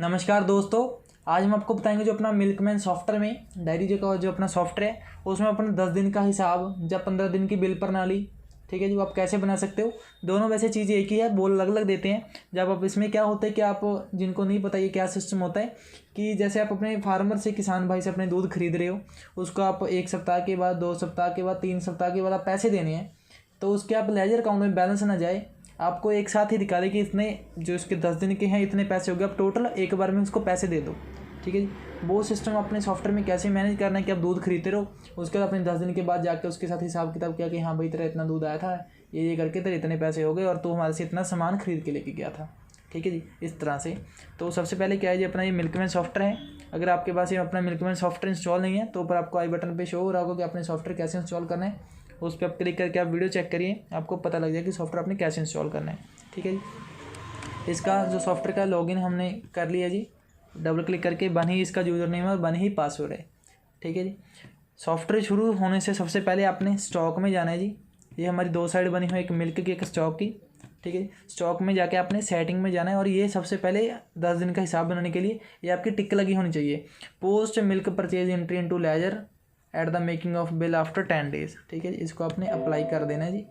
नमस्कार दोस्तों, आज हम आपको बताएंगे जो अपना मिल्कमैन सॉफ्टवेयर में डायरी जो अपना सॉफ्टवेयर है उसमें अपना 10 दिन का हिसाब या 15 दिन की बिल प्रणाली, ठीक है जी, आप कैसे बना सकते हो। दोनों वैसे चीज़ें एक ही है, बोल अलग अलग देते हैं। जब आप इसमें क्या होता है कि आप जिनको नहीं पता ये क्या सिस्टम होता है कि जैसे आप अपने फार्मर से, किसान भाई से अपने दूध खरीद रहे हो, उसको आप 1 सप्ताह के बाद, 2 सप्ताह के बाद, 3 सप्ताह के बाद आप पैसे देने हैं, तो उसके आप लेजर अकाउंट में बैलेंस ना जाए, आपको एक साथ ही दिखा दे कि इतने जो इसके 10 दिन के हैं इतने पैसे हो गए, आप टोटल एक बार में उसको पैसे दे दो। ठीक है जी, वो सिस्टम अपने सॉफ्टवेयर में कैसे मैनेज करना है कि आप दूध खरीदते रहो, उसके बाद अपने 10 दिन के बाद जाकर उसके साथ हिसाब किताब किया कि हाँ भाई तेरा इतना दूध आया था, ये करके तेरे इतने पैसे हो गए और तू हमारे से इतना सामान खरीद के लेके गया था। ठीक है जी, इस तरह से। तो सबसे पहले क्या है जी, अपना ये मिल्कमैन सॉफ्टवेयर है। अगर आपके पास ये अपना मिल्कमैन सॉफ्टवेयर इंस्टॉल नहीं है तो ऊपर आपको आई बटन पे शो हो रहा होगा कि अपने सॉफ्टवेयर कैसे इंस्टॉल करना है। उस पर आप क्लिक करके आप वीडियो चेक करिए, आपको पता लग जाए कि सॉफ्टवेयर आपने कैसे इंस्टॉल करना है। ठीक है जी, इसका जो सॉफ्टवेयर का लॉगिन हमने कर लिया जी, डबल क्लिक करके बन ही इसका यूज़र नेम है और बन ही पासवर्ड है। ठीक है जी, सॉफ्टवेयर शुरू होने से सबसे पहले आपने स्टॉक में जाना है जी। ये हमारी 2 साइड बनी हुई, एक मिल्क की एक स्टॉक की। ठीक है, स्टॉक में जाके आपने सेटिंग में जाना है और ये सबसे पहले 10 दिन का हिसाब बनाने के लिए ये आपकी टिक लगी होनी चाहिए, post milk purchase entry into ledger at the making of bill after 10 days. ठीक है जी, इसको आपने अप्लाई कर देना है जी।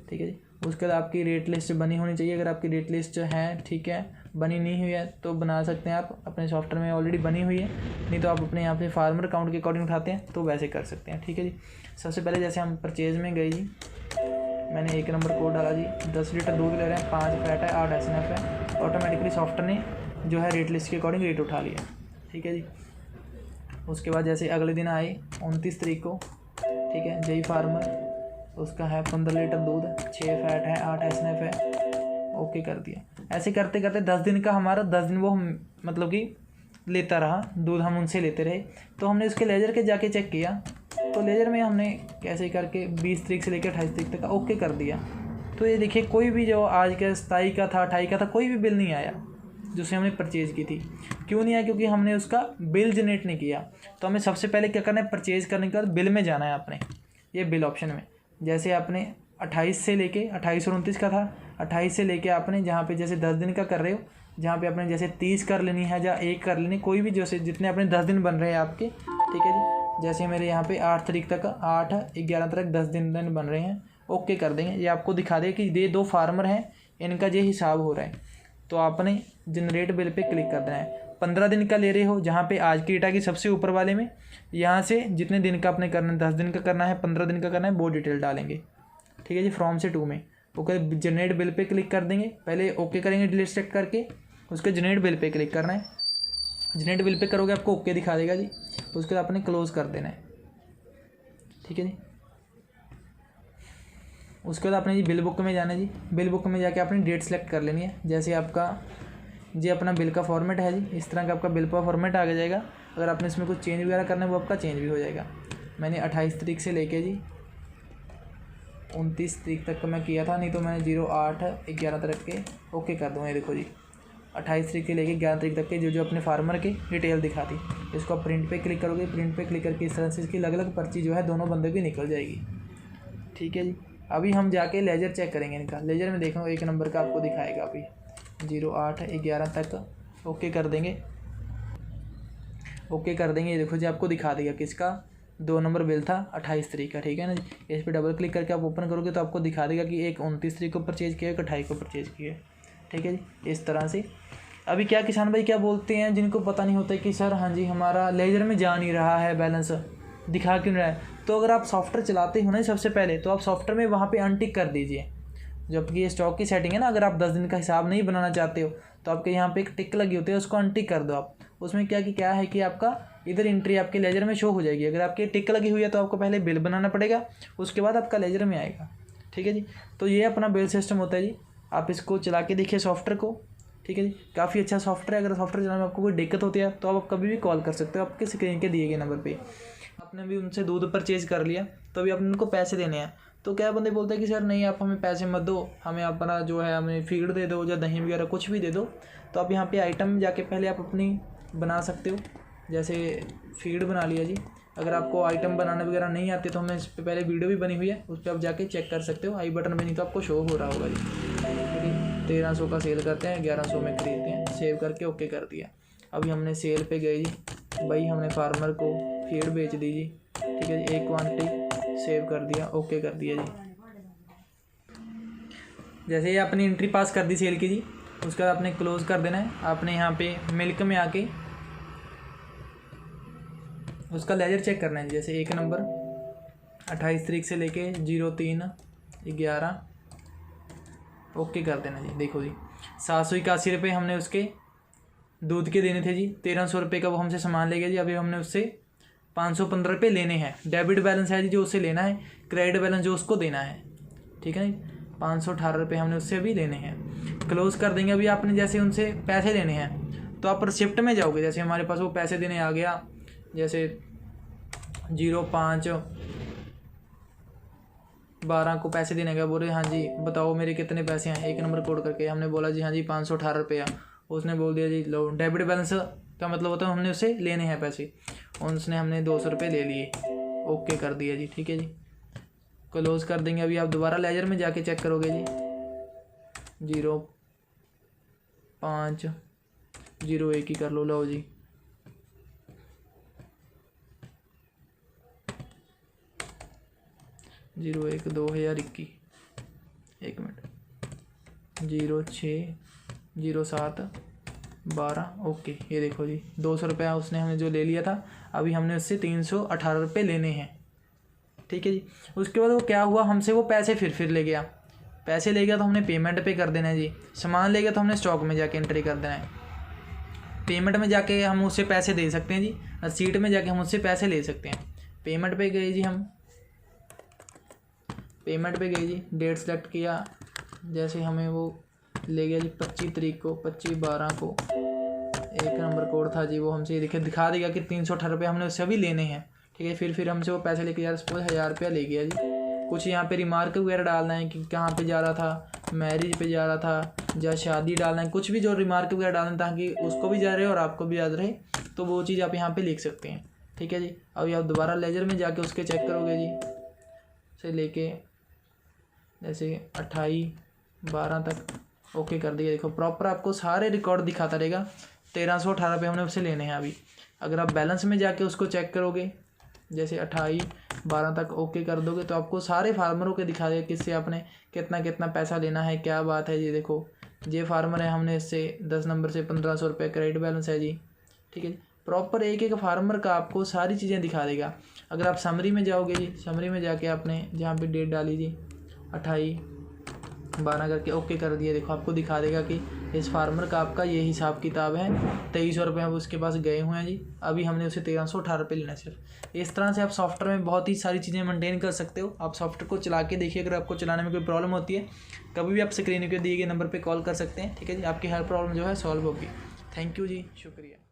ठीक है जी, उसके बाद आपकी रेट लिस्ट बनी होनी चाहिए। अगर आपकी रेट लिस्ट है, ठीक है, बनी नहीं हुई है तो बना सकते हैं आप, अपने सॉफ्टवेयर में ऑलरेडी बनी हुई है, नहीं तो आप अपने यहाँ पे फार्मर अकाउंट के अकॉर्डिंग उठाते हैं तो वैसे कर सकते हैं। ठीक है जी, सबसे पहले जैसे हम परचेज में गए जी, मैंने 1 नंबर कोड डाला जी, 10 लीटर दूध ले रहे हैं, 5 फैट है, 8 SNF है। ऑटोमेटिकली सॉफ्टवेयर ने जो है रेट लिस्ट के अकॉर्डिंग रेट उठा लिया। ठीक है जी, उसके बाद जैसे अगले दिन आए 29 तारीख को, ठीक है, जय फार्मर, उसका है 15 लीटर दूध, 6 फैट है, 8 SNF है, ओके कर दिया। ऐसे करते करते 10 दिन का हमारा 10 दिन वो मतलब कि लेता रहा दूध, हम उनसे लेते रहे। तो हमने उसके लेजर के जाके चेक किया तो लेजर में हमने कैसे करके 20 तारीख से लेकर 28 तारीख तक का ओके कर दिया। तो ये देखिए, कोई भी जो आज का 27 का था, 28 का था, कोई भी बिल नहीं आया जिससे हमने परचेज़ की थी। क्यों नहीं आया? क्योंकि हमने उसका बिल जनरेट नहीं किया। तो हमें सबसे पहले क्या करना है, परचेज़ करने के बाद बिल में जाना है अपने, ये बिल ऑप्शन में। जैसे आपने 28 से लेके 28 और 29 का था, 28 से लेके आपने जहाँ पे जैसे 10 दिन का कर रहे हो, जहाँ पे आपने जैसे 30 कर लेनी है या 1 कर लेनी, कोई भी जैसे जितने अपने 10 दिन बन रहे हैं आपके। ठीक है जी, जैसे मेरे यहाँ पे 8 तारीख तक, 8-11 तक 10 दिन बन रहे हैं, ओके कर देंगे। ये आपको दिखा देगा कि ये 2 फार्मर हैं, इनका ये हिसाब हो रहा है। तो आपने जनरेट बिल पे क्लिक कर देना है। 15 दिन का ले रहे हो, जहाँ पे आज की डेटा की सबसे ऊपर वाले में, यहाँ से जितने दिन का आपने करना है, 10 दिन का करना है, 15 दिन का करना है, वो डिटेल डालेंगे। ठीक है जी, फ्रॉम से टू में okay, generate bill pay click कर देंगे। पहले ओके करेंगे डिलीट सेलेक्ट करके, उसके जनरेट बिल पे क्लिक करना है। जनरेट बिल पे करोगे आपको ओके दिखा देगा जी, उसके बाद आपने क्लोज कर देना है। ठीक है जी, उसके बाद आपने जी बिल बुक में जाना है जी। बिल बुक में जाके आपने डेट सेलेक्ट कर लेनी है। जैसे आपका जी अपना बिल का फॉर्मेट है जी, इस तरह का आपका बिल का फॉर्मेट आ जाएगा। अगर आपने इसमें कुछ चेंज वगैरह करना है वो आपका चेंज भी हो जाएगा। मैंने 28 तारीख से लेके जी 29 तारीख तक का मैं किया था, नहीं तो मैंने 08-11 तक के ओके कर दूँगा। ये देखो जी, 28 तारीख से लेके 11 तारीख तक के जो अपने फार्मर की डिटेल दिखाती, इसको आप प्रिंट पे क्लिक करोगे। प्रिंट पे क्लिक करके इस तरह से इसकी अलग अलग पर्ची जो है दोनों बंदे की निकल जाएगी। ठीक है जी, अभी हम जाके लेजर चेक करेंगे इनका। लेजर में देखो 1 नंबर का आपको दिखाएगा, अभी 08-11 तक ओके कर देंगे। ओके कर देंगे, ये देखो जी आपको दिखा देगा किसका 2 नंबर बिल था 28 तारीख का। ठीक है ना जी, इस पर डबल क्लिक करके आप ओपन करोगे तो आपको दिखा देगा कि एक 29 तारीख को परचेज़ किया, एक 28 को परचेज़ किया। ठीक है जी, इस तरह से। अभी क्या किसान भाई क्या बोलते हैं, जिनको पता नहीं होता है कि सर हाँ जी हमारा लेजर में जा नहीं रहा है, बैलेंस दिखा क्यों नहीं रहा है। तो अगर आप सॉफ्टवेयर चलाते हो ना सबसे पहले, तो आप सॉफ्टवेयर में वहाँ पे अनटिक कर दीजिए। जो आपकी ये स्टॉक की सेटिंग है ना, अगर आप 10 दिन का हिसाब नहीं बनाना चाहते हो तो आपके यहाँ पे एक टिक लगी होती है, उसको अनटिक कर दो आप। उसमें क्या है कि आपका इधर एंट्री आपके लेजर में शो हो जाएगी। अगर आपकी टिक लगी हुई है तो आपको पहले बिल बनाना पड़ेगा, उसके बाद आपका लेजर में आएगा। ठीक है जी, तो ये अपना बिल सिस्टम होता है जी। आप इसको चला के देखिए सॉफ्टवेयर को। ठीक है जी, काफ़ी अच्छा सॉफ्टवेयर है। अगर सॉफ्टवेयर चलाने में आपको कोई दिक्कत होती है तो आप कभी भी कॉल कर सकते हो आपके स्क्रीन के दिए गए नंबर पे। आपने भी उनसे दूध परचेज कर लिया तो अभी आपने उनको पैसे देने हैं, तो क्या बंदे बोलते हैं कि सर नहीं आप हमें पैसे मत दो, हमें अपना जो है हमें फीड दे दो या दही वगैरह कुछ भी दे दो। तो आप यहाँ पे आइटम में जाके पहले आप अपनी बना सकते हो। जैसे फीड बना लिया जी। अगर आपको आइटम बनाना वगैरह नहीं आते तो हमें इस पर पहले वीडियो भी बनी हुई है, उस पर आप जाके चेक कर सकते हो। आई बटन में नहीं तो आपको शो हो रहा होगा जी। ठीक है, 1300 का सेल करते हैं, 1100 में खरीदते हैं। सेव करके ओके कर दिया। अभी हमने सेल पे गए जी, भाई हमने फार्मर को फीड बेच दी जी, ठीक है जी। एक क्वांटिटी सेव कर दिया, ओके कर दिया जी। जैसे ये अपनी एंट्री पास कर दी सेल की जी, उसके बाद आपने क्लोज़ कर देना है। आपने यहाँ पे मिल्क में आके उसका लेजर चेक करना है। जैसे 1 नंबर 28 तारीख से लेके 03/11 ओके कर देना जी। देखो जी 781 रुपये हमने उसके दूध के देने थे जी, 1300 रुपये का वो हमसे सामान ले गया जी। अभी हमने उससे 515 रुपये लेने हैं। डेबिट बैलेंस है जी जो उससे लेना है, क्रेडिट बैलेंस जो उसको देना है, ठीक है जी। 518 रुपये हमने उससे अभी लेने हैं। क्लोज़ कर देंगे। अभी आपने जैसे उनसे पैसे लेने हैं तो आप रिसिप्ट में जाओगे। जैसे हमारे पास वो पैसे देने आ गया, जैसे 05/12 को पैसे देने गया, बोले हाँ जी बताओ मेरे कितने पैसे हैं, 1 नंबर कोड करके। हमने बोला जी हाँ जी 518 रुपया। उसने बोल दिया जी लो। डेबिट बैलेंस का मतलब होता है हमने उससे लेने हैं पैसे, उसने हमने 200 रुपये ले लिए, ओके कर दिया जी, ठीक है जी। क्लोज़ कर देंगे। अभी आप दोबारा लेजर में जाके चेक करोगे जी, 05/01 ही कर लो जी। Zero 1/2021, 1 minute, 06/07/12 okay. ये देखो जी 200 रुपया उसने हमें जो ले लिया था, अभी हमने उससे 318 रुपये लेने हैं, ठीक है जी। उसके बाद वो क्या हुआ, हमसे वो पैसे फिर ले गया। पैसे ले गया तो हमने पेमेंट पे कर देना है जी। सामान ले गया तो हमने स्टॉक में जाके एंट्री कर देना है। पेमेंट में जाके हम उससे पैसे दे सकते हैं जी, रसीट में जाके हम उससे पैसे ले सकते हैं। पेमेंट पे गए जी, हम पेमेंट पे गए जी, डेट सेलेक्ट किया। जैसे हमें वो ले गया जी 25 तारीख को, 25/12 को 1 नंबर कोड था जी, वो हमसे दिखा देगा कि 318 रुपये हमने उससे अभी लेने हैं, ठीक है। फिर हमसे वो पैसे लेके यार सपोज 1000 रुपया ले गया जी। कुछ यहाँ पे रिमार्क वगैरह डालना है कि कहाँ पे जा रहा था, मैरिज पे जा रहा था या शादी डालना है, कुछ भी जो रिमार्क वगैरह डालना है ताकि उसको भी याद रहे और आपको भी याद रहे, तो वो चीज़ आप यहाँ पे लिख सकते हैं, ठीक है जी। अभी आप दोबारा लेजर में जाके उसके चेक करोगे जी, से लेके जैसे 28/12 तक ओके कर दिया। देखो प्रॉपर आपको सारे रिकॉर्ड दिखाता रहेगा। 1318 रुपये हमने उससे लेने हैं अभी। अगर आप बैलेंस में जाके उसको चेक करोगे, जैसे 28/12 तक ओके कर दोगे तो आपको सारे फार्मरों के दिखा देगा किससे आपने कितना पैसा लेना है, क्या बात है। ये देखो ये फार्मर है, हमने इससे 10 नंबर से 1500 रुपये क्रेडिट बैलेंस है जी, ठीक है। प्रॉपर एक फार्मर का आपको सारी चीज़ें दिखा देगा। अगर आप समरी में जाओगे जी, समरी में जाके आपने जहाँ पे डेट डाली जी 28/12 करके ओके कर दिया, देखो आपको दिखा देगा कि इस फार्मर का आपका ये हिसाब किताब है। 2300 रुपये अब उसके पास गए हुए हैं जी। अभी हमने उसे 1318 रुपये लेना है सिर्फ। इस तरह से आप सॉफ्टवेयर में बहुत ही सारी चीज़ें मेंटेन कर सकते हो। आप सॉफ्टवेयर को चला के देखिए, अगर आपको चलाने में कोई प्रॉब्लम होती है कभी भी आप स्क्रीन के दिए गए नंबर पर कॉल कर सकते हैं, ठीक है जी। आपकी हर प्रॉब्लम जो है सॉल्व होगी। थैंक यू जी, शुक्रिया।